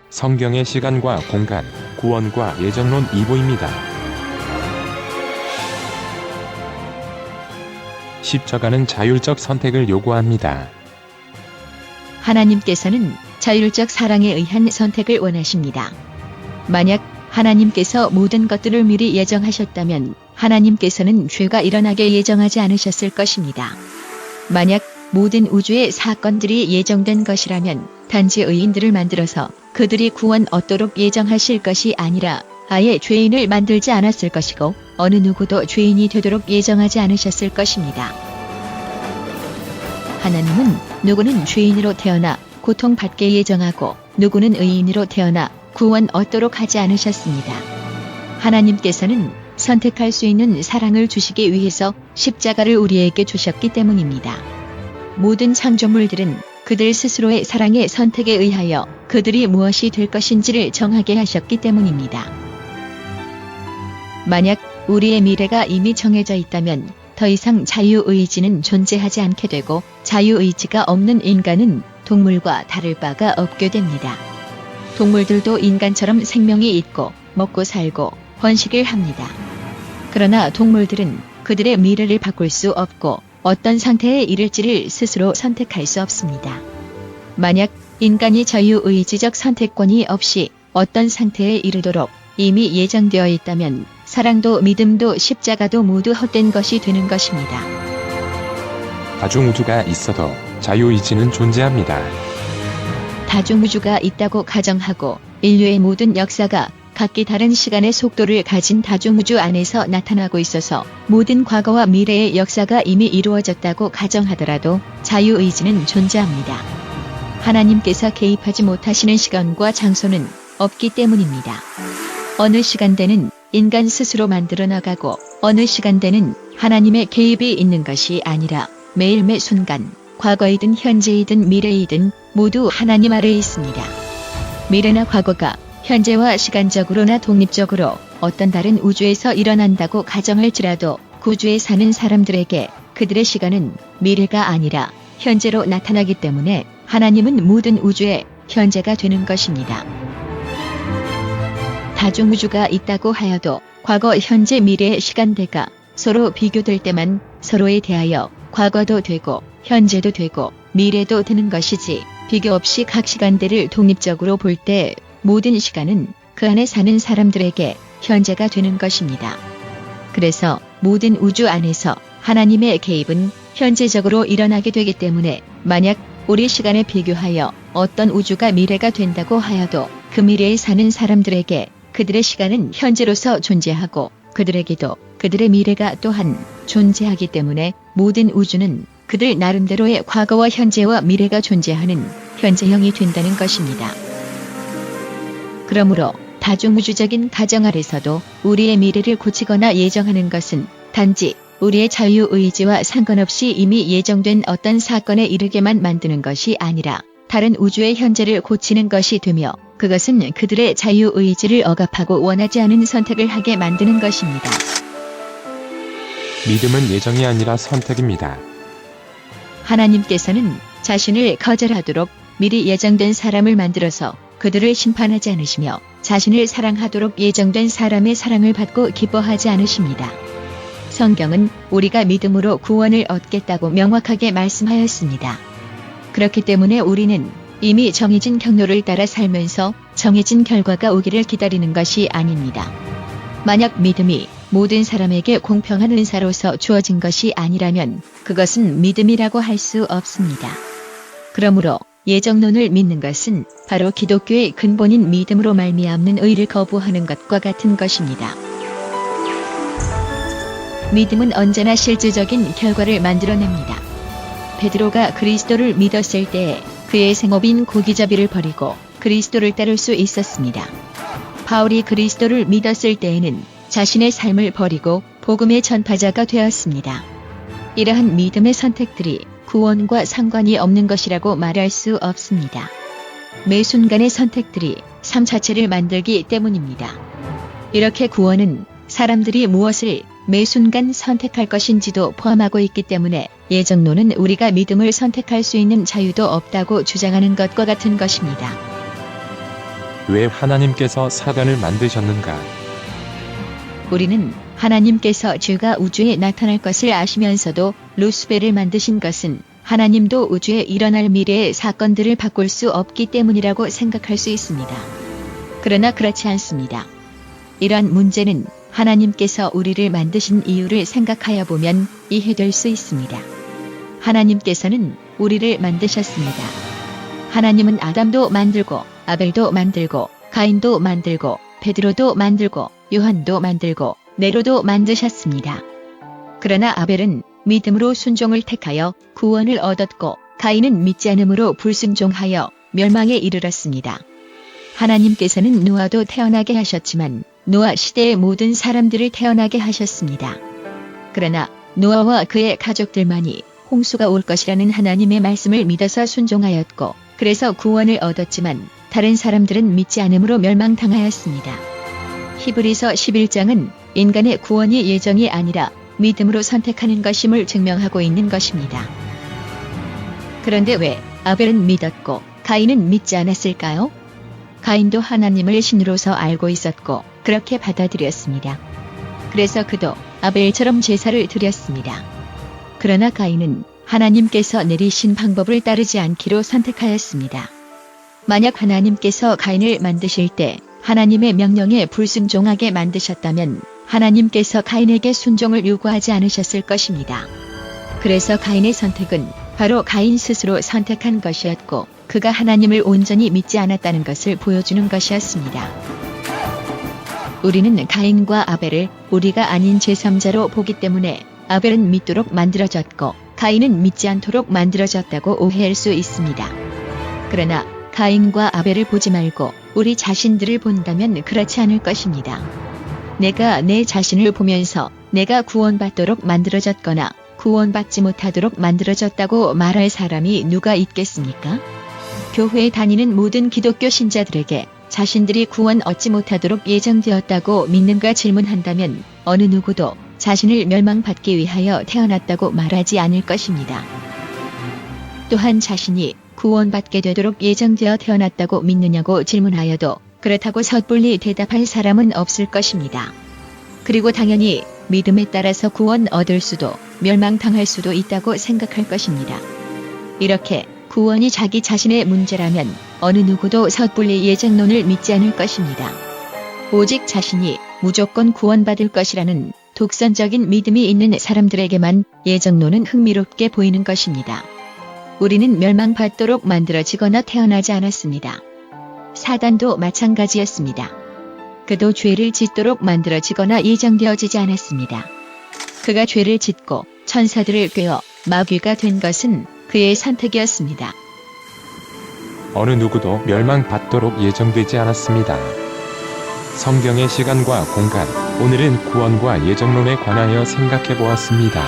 성경의 시간과 공간, 구원과 예정론 2부입니다. 십자가는 자율적 선택을 요구합니다. 하나님께서는 자율적 사랑에 의한 선택을 원하십니다. 만약 하나님께서 모든 것들을 미리 예정하셨다면 하나님께서는 죄가 일어나게 예정하지 않으셨을 것입니다. 만약 모든 우주의 사건들이 예정된 것이라면 단지 의인들을 만들어서 그들이 구원 얻도록 예정하실 것이 아니라 아예 죄인을 만들지 않았을 것이고 어느 누구도 죄인이 되도록 예정하지 않으셨을 것입니다. 하나님은 누구는 죄인으로 태어나 고통받게 예정하고 누구는 의인으로 태어나 구원 얻도록 하지 않으셨습니다. 하나님께서는 선택할 수 있는 사랑을 주시기 위해서 십자가를 우리에게 주셨기 때문입니다. 모든 창조물들은 그들 스스로의 사랑의 선택에 의하여 그들이 무엇이 될 것인지를 정하게 하셨기 때문입니다. 만약 우리의 미래가 이미 정해져 있다면 더 이상 자유의지는 존재하지 않게 되고 자유의지가 없는 인간은 동물과 다를 바가 없게 됩니다. 동물들도 인간처럼 생명이 있고 먹고 살고 번식을 합니다. 그러나 동물들은 그들의 미래를 바꿀 수 없고 어떤 상태에 이를지를 스스로 선택할 수 없습니다. 만약 인간이 자유의지적 선택권이 없이 어떤 상태에 이르도록 이미 예정되어 있다면 사랑도 믿음도 십자가도 모두 헛된 것이 되는 것입니다. 다중우주가 있어도 자유의지는 존재합니다. 다중우주가 있다고 가정하고 인류의 모든 역사가 각기 다른 시간의 속도를 가진 다중우주 안에서 나타나고 있어서 모든 과거와 미래의 역사가 이미 이루어졌다고 가정하더라도 자유의지는 존재합니다. 하나님께서 개입하지 못하시는 시간과 장소는 없기 때문입니다. 어느 시간대는 인간 스스로 만들어 나가고 어느 시간대는 하나님의 개입이 있는 것이 아니라 매일 매 순간 과거이든 현재이든 미래이든 모두 하나님 아래에 있습니다. 미래나 과거가 현재와 시간적으로나 독립적으로 어떤 다른 우주에서 일어난다고 가정할지라도 그 우주에 사는 사람들에게 그들의 시간은 미래가 아니라 현재로 나타나기 때문에 하나님은 모든 우주의 현재가 되는 것입니다. 다중우주가 있다고 하여도 과거, 현재, 미래의 시간대가 서로 비교될 때만 서로에 대하여 과거도 되고 현재도 되고 미래도 되는 것이지 비교 없이 각 시간대를 독립적으로 볼 때 모든 시간은 그 안에 사는 사람들에게 현재가 되는 것입니다. 그래서 모든 우주 안에서 하나님의 개입은 현재적으로 일어나게 되기 때문에 만약 우리 시간에 비교하여 어떤 우주가 미래가 된다고 하여도 그 미래에 사는 사람들에게 그들의 시간은 현재로서 존재하고 그들에게도 그들의 미래가 또한 존재하기 때문에 모든 우주는 그들 나름대로의 과거와 현재와 미래가 존재하는 현재형이 된다는 것입니다. 그러므로 다중우주적인 가정 아래서도 우리의 미래를 고치거나 예정하는 것은 단지 우리의 자유의지와 상관없이 이미 예정된 어떤 사건에 이르게만 만드는 것이 아니라 다른 우주의 현재를 고치는 것이 되며 그것은 그들의 자유의지를 억압하고 원하지 않은 선택을 하게 만드는 것입니다. 믿음은 예정이 아니라 선택입니다. 하나님께서는 자신을 거절하도록 미리 예정된 사람을 만들어서 그들을 심판하지 않으시며 자신을 사랑하도록 예정된 사람의 사랑을 받고 기뻐하지 않으십니다. 성경은 우리가 믿음으로 구원을 얻겠다고 명확하게 말씀하였습니다. 그렇기 때문에 우리는 이미 정해진 경로를 따라 살면서 정해진 결과가 오기를 기다리는 것이 아닙니다. 만약 믿음이 모든 사람에게 공평한 은사로서 주어진 것이 아니라면 그것은 믿음이라고 할 수 없습니다. 그러므로 예정론을 믿는 것은 바로 기독교의 근본인 믿음으로 말미암는 의를 거부하는 것과 같은 것입니다. 믿음은 언제나 실질적인 결과를 만들어냅니다. 베드로가 그리스도를 믿었을 때에 그의 생업인 고기잡이를 버리고 그리스도를 따를 수 있었습니다. 바울이 그리스도를 믿었을 때에는 자신의 삶을 버리고 복음의 전파자가 되었습니다. 이러한 믿음의 선택들이 구원과 상관이 없는 것이라고 말할 수 없습니다. 매 순간의 선택들이 삶 자체를 만들기 때문입니다. 이렇게 구원은 사람들이 무엇을 매 순간 선택할 것인지도 포함하고 있기 때문에 예정론은 우리가 믿음을 선택할 수 있는 자유도 없다고 주장하는 것과 같은 것입니다. 왜 하나님께서 사단을 만드셨는가? 우리는 하나님께서 죄가 우주에 나타날 것을 아시면서도 루스벨을 만드신 것은 하나님도 우주에 일어날 미래의 사건들을 바꿀 수 없기 때문이라고 생각할 수 있습니다. 그러나 그렇지 않습니다. 이런 문제는 하나님께서 우리를 만드신 이유를 생각하여 보면 이해될 수 있습니다. 하나님께서는 우리를 만드셨습니다. 하나님은 아담도 만들고 아벨도 만들고 가인도 만들고 베드로도 만들고 요한도 만들고 네로도 만드셨습니다. 그러나 아벨은 믿음으로 순종을 택하여 구원을 얻었고 가인은 믿지 않음으로 불순종하여 멸망에 이르렀습니다. 하나님께서는 노아도 태어나게 하셨지만 노아 시대의 모든 사람들을 태어나게 하셨습니다. 그러나 노아와 그의 가족들만이 홍수가 올 것이라는 하나님의 말씀을 믿어서 순종하였고 그래서 구원을 얻었지만 다른 사람들은 믿지 않음으로 멸망당하였습니다. 히브리서 11장은 인간의 구원이 예정이 아니라 믿음으로 선택하는 것임을 증명하고 있는 것입니다. 그런데 왜 아벨은 믿었고 가인은 믿지 않았을까요? 가인도 하나님을 신으로서 알고 있었고 그렇게 받아들였습니다. 그래서 그도 아벨처럼 제사를 드렸습니다. 그러나 가인은 하나님께서 내리신 방법을 따르지 않기로 선택하였습니다. 만약 하나님께서 가인을 만드실 때 하나님의 명령에 불순종하게 만드셨다면 하나님께서 가인에게 순종을 요구하지 않으셨을 것입니다. 그래서 가인의 선택은 바로 가인 스스로 선택한 것이었고 그가 하나님을 온전히 믿지 않았다는 것을 보여주는 것이었습니다. 우리는 가인과 아벨을 우리가 아닌 제3자로 보기 때문에 아벨은 믿도록 만들어졌고 가인은 믿지 않도록 만들어졌다고 오해할 수 있습니다. 그러나 가인과 아벨을 보지 말고 우리 자신들을 본다면 그렇지 않을 것입니다. 내가 내 자신을 보면서 내가 구원받도록 만들어졌거나 구원받지 못하도록 만들어졌다고 말할 사람이 누가 있겠습니까? 교회에 다니는 모든 기독교 신자들에게 자신들이 구원 얻지 못하도록 예정되었다고 믿는가 질문한다면 어느 누구도 자신을 멸망받기 위하여 태어났다고 말하지 않을 것입니다. 또한 자신이 구원받게 되도록 예정되어 태어났다고 믿느냐고 질문하여도 그렇다고 섣불리 대답할 사람은 없을 것입니다. 그리고 당연히 믿음에 따라서 구원 얻을 수도 멸망당할 수도 있다고 생각할 것입니다. 이렇게 구원이 자기 자신의 문제라면 어느 누구도 섣불리 예정론을 믿지 않을 것입니다. 오직 자신이 무조건 구원받을 것이라는 독선적인 믿음이 있는 사람들에게만 예정론은 흥미롭게 보이는 것입니다. 우리는 멸망받도록 만들어지거나 태어나지 않았습니다. 사단도 마찬가지였습니다. 그도 죄를 짓도록 만들어지거나 예정되어지지 않았습니다. 그가 죄를 짓고 천사들을 꾀어 마귀가 된 것은 그의 선택이었습니다. 어느 누구도 멸망받도록 예정되지 않았습니다. 성경의 시간과 공간, 오늘은 구원과 예정론에 관하여 생각해 보았습니다.